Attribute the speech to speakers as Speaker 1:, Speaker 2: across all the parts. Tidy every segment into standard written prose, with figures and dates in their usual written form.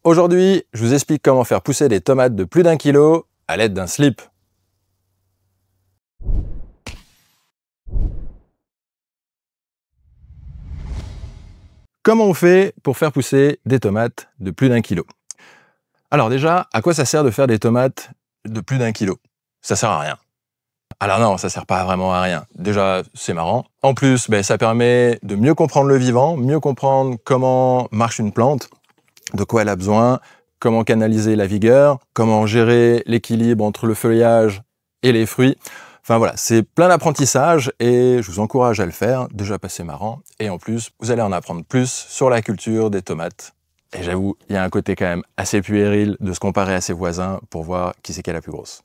Speaker 1: Aujourd'hui, je vous explique comment faire pousser des tomates de plus d'1 kilo à l'aide d'un slip. Comment on fait pour faire pousser des tomates de plus d'1 kilo? Alors déjà, à quoi ça sert de faire des tomates de plus d'1 kilo? Ça sert à rien. Alors non, ça sert pas vraiment à rien. Déjà, c'est marrant. En plus, ça permet de mieux comprendre le vivant, mieux comprendre comment marche une plante, de quoi elle a besoin, comment canaliser la vigueur, comment gérer l'équilibre entre le feuillage et les fruits. Enfin voilà, c'est plein d'apprentissage et je vous encourage à le faire. Déjà, c'est marrant. Et en plus, vous allez en apprendre plus sur la culture des tomates. Et j'avoue, il y a un côté quand même assez puéril de se comparer à ses voisins pour voir qui c'est qui est la plus grosse.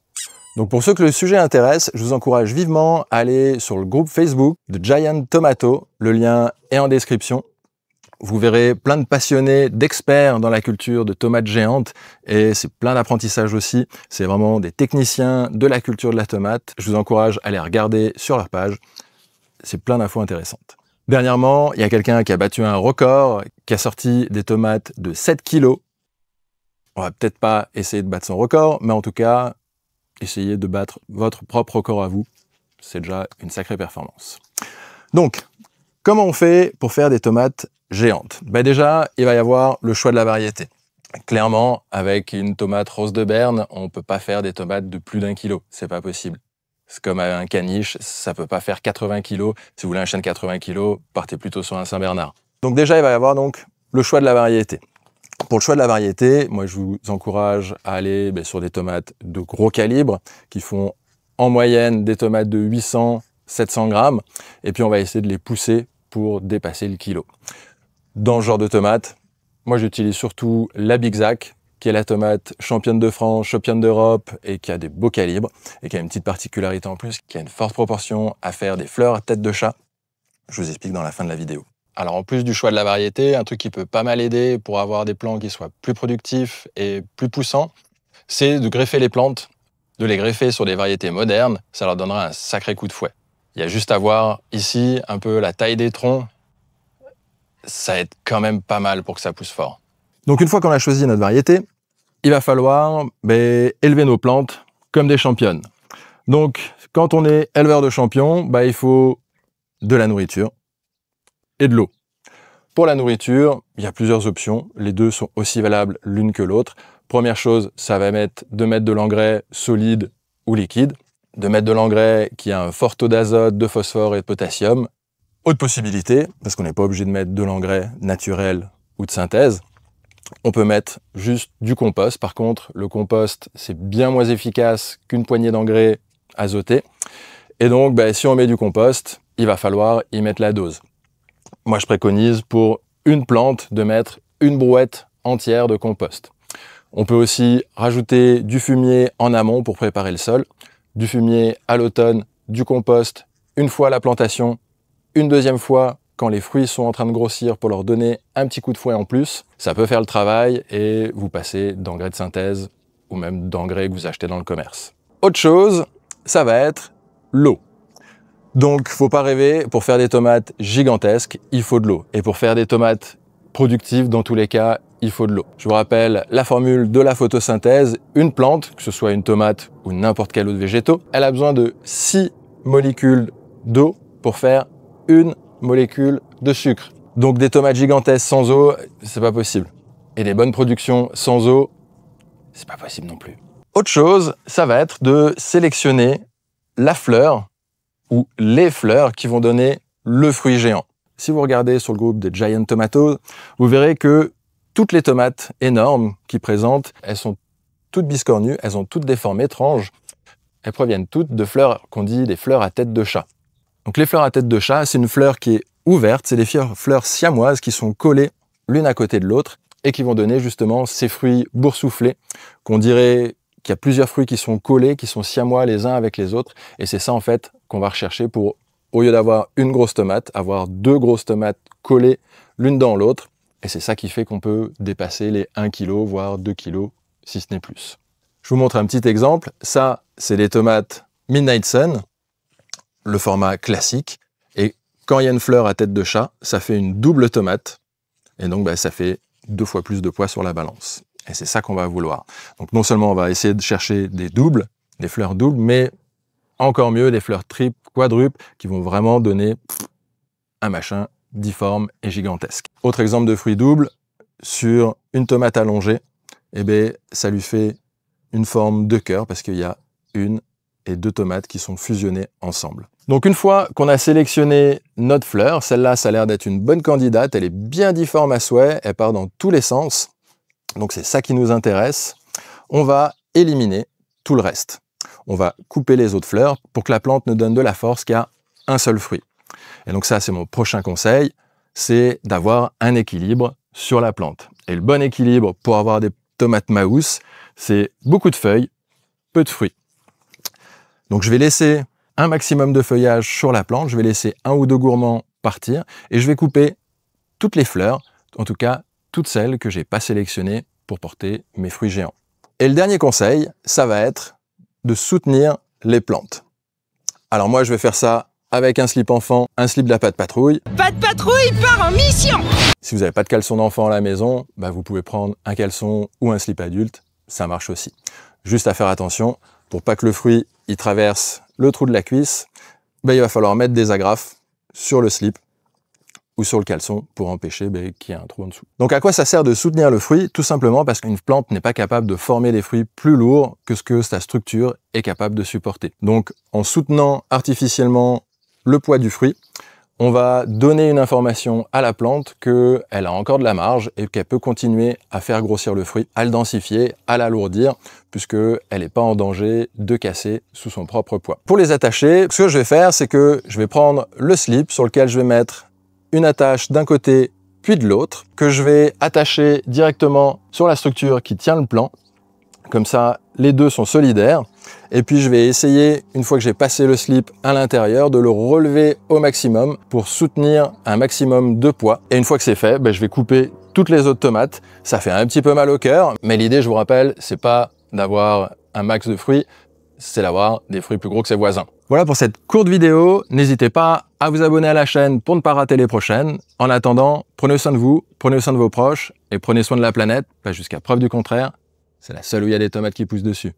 Speaker 1: Donc pour ceux que le sujet intéresse, je vous encourage vivement à aller sur le groupe Facebook de Giant Tomato. Le lien est en description. Vous verrez plein de passionnés, d'experts dans la culture de tomates géantes et c'est plein d'apprentissage aussi. C'est vraiment des techniciens de la culture de la tomate. Je vous encourage à aller regarder sur leur page. C'est plein d'infos intéressantes. Dernièrement, il y a quelqu'un qui a battu un record, qui a sorti des tomates de 7 kilos. On va peut-être pas essayer de battre son record, mais en tout cas, essayez de battre votre propre record à vous. C'est déjà une sacrée performance. Donc, comment on fait pour faire des tomates géantes? Déjà, il va y avoir le choix de la variété. Clairement, avec une tomate rose de Berne, on ne peut pas faire des tomates de plus d'1 kilo. C'est pas possible. C'est comme un caniche, ça peut pas faire 80 kg. Si vous voulez un chêne de 80 kg, partez plutôt sur un Saint-Bernard. Donc déjà, il va y avoir donc le choix de la variété. Pour le choix de la variété, moi je vous encourage à aller sur des tomates de gros calibre qui font en moyenne des tomates de 800-700 grammes et puis on va essayer de les pousser pour dépasser le kilo. Dans ce genre de tomates, moi j'utilise surtout la Big Zac, qui est la tomate championne de France, championne d'Europe et qui a des beaux calibres et qui a une petite particularité en plus, qui a une forte proportion à faire des fleurs à tête de chat. Je vous explique dans la fin de la vidéo. Alors en plus du choix de la variété, un truc qui peut pas mal aider pour avoir des plants qui soient plus productifs et plus poussants, c'est de greffer les plantes, de les greffer sur des variétés modernes, ça leur donnera un sacré coup de fouet. Il y a juste à voir ici un peu la taille des troncs, ça aide quand même pas mal pour que ça pousse fort. Donc une fois qu'on a choisi notre variété, il va falloir élever nos plantes comme des championnes. Donc quand on est éleveur de champions, il faut de la nourriture et de l'eau. Pour la nourriture, il y a plusieurs options. Les deux sont aussi valables l'une que l'autre. Première chose, ça va être de mettre de l'engrais solide ou liquide, de mettre de l'engrais qui a un fort taux d'azote, de phosphore et de potassium. Autre possibilité, parce qu'on n'est pas obligé de mettre de l'engrais naturel ou de synthèse, on peut mettre juste du compost. Par contre, le compost, c'est bien moins efficace qu'une poignée d'engrais azoté. Et donc, si on met du compost, il va falloir y mettre la dose. Moi, je préconise pour une plante de mettre une brouette entière de compost. On peut aussi rajouter du fumier en amont pour préparer le sol, du fumier à l'automne, du compost une fois la plantation, une deuxième fois quand les fruits sont en train de grossir pour leur donner un petit coup de fouet en plus. Ça peut faire le travail et vous passez d'engrais de synthèse ou même d'engrais que vous achetez dans le commerce. Autre chose, ça va être l'eau. Donc, faut pas rêver, pour faire des tomates gigantesques, il faut de l'eau. Et pour faire des tomates productives, dans tous les cas, il faut de l'eau. Je vous rappelle la formule de la photosynthèse. Une plante, que ce soit une tomate ou n'importe quel autre végétaux, elle a besoin de 6 molécules d'eau pour faire une molécule de sucre. Donc des tomates gigantesques sans eau, c'est pas possible. Et des bonnes productions sans eau, c'est pas possible non plus. Autre chose, ça va être de sélectionner la fleur ou les fleurs qui vont donner le fruit géant. Si vous regardez sur le groupe des Giant Tomato, vous verrez que toutes les tomates énormes qui présentent, elles sont toutes biscornues, elles ont toutes des formes étranges. Elles proviennent toutes de fleurs qu'on dit des fleurs à tête de chat. Donc les fleurs à tête de chat, c'est une fleur qui est ouverte, c'est des fleurs siamoises qui sont collées l'une à côté de l'autre et qui vont donner justement ces fruits boursouflés qu'on dirait qu'il y a plusieurs fruits qui sont collés, qui sont siamois les uns avec les autres. Et c'est ça en fait qu'on va rechercher pour, au lieu d'avoir une grosse tomate, avoir deux grosses tomates collées l'une dans l'autre. Et c'est ça qui fait qu'on peut dépasser les 1 kg, voire 2 kg, si ce n'est plus. Je vous montre un petit exemple. Ça, c'est des tomates Midnight Sun, le format classique. Et quand il y a une fleur à tête de chat, ça fait une double tomate. Et donc, ça fait 2 fois plus de poids sur la balance. Et c'est ça qu'on va vouloir. Donc non seulement on va essayer de chercher des doubles, des fleurs doubles, mais encore mieux des fleurs triples, quadruples, qui vont vraiment donner un machin difforme et gigantesque. Autre exemple de fruit double, sur une tomate allongée, eh bien, ça lui fait une forme de cœur parce qu'il y a 1 et 2 tomates qui sont fusionnées ensemble. Donc une fois qu'on a sélectionné notre fleur, celle-là, ça a l'air d'être une bonne candidate, elle est bien difforme à souhait, elle part dans tous les sens, donc c'est ça qui nous intéresse. On va éliminer tout le reste. On va couper les autres fleurs pour que la plante ne donne de la force qu'à un seul fruit. Et donc ça, c'est mon prochain conseil, c'est d'avoir un équilibre sur la plante. Et le bon équilibre pour avoir des tomates Maus, c'est beaucoup de feuilles, peu de fruits. Donc je vais laisser un maximum de feuillage sur la plante, je vais laisser 1 ou 2 gourmands partir, et je vais couper toutes les fleurs, en tout cas toutes celles que j'ai pas sélectionnées pour porter mes fruits géants. Et le dernier conseil, ça va être de soutenir les plantes. Alors moi, je vais faire ça avec un slip enfant, un slip de la Pas de Patrouille.
Speaker 2: Pas de Patrouille part en mission!
Speaker 1: Si vous n'avez pas de caleçon d'enfant à la maison, bah vous pouvez prendre un caleçon ou un slip adulte, ça marche aussi. Juste à faire attention, pour pas que le fruit il traverse le trou de la cuisse, bah il va falloir mettre des agrafes sur le slip ou sur le caleçon pour empêcher qu'il y ait un trou en dessous. Donc à quoi ça sert de soutenir le fruit? Tout simplement parce qu'une plante n'est pas capable de former des fruits plus lourds que ce que sa structure est capable de supporter. Donc en soutenant artificiellement le poids du fruit, on va donner une information à la plante qu'elle a encore de la marge et qu'elle peut continuer à faire grossir le fruit, à le densifier, à l'alourdir, puisqu'elle n'est pas en danger de casser sous son propre poids. Pour les attacher, ce que je vais faire, c'est que je vais prendre le slip sur lequel je vais mettre une attache d'un côté puis de l'autre, que je vais attacher directement sur la structure qui tient le plant. Comme ça, les deux sont solidaires. Et puis je vais essayer, une fois que j'ai passé le slip à l'intérieur, de le relever au maximum pour soutenir un maximum de poids. Et une fois que c'est fait, je vais couper toutes les autres tomates. Ça fait un petit peu mal au cœur, mais l'idée, je vous rappelle, c'est pas d'avoir un max de fruits, c'est d'avoir des fruits plus gros que ses voisins. Voilà pour cette courte vidéo. N'hésitez pas à vous abonner à la chaîne pour ne pas rater les prochaines. En attendant, prenez soin de vous, prenez soin de vos proches et prenez soin de la planète, jusqu'à preuve du contraire. C'est la seule où il y a des tomates qui poussent dessus.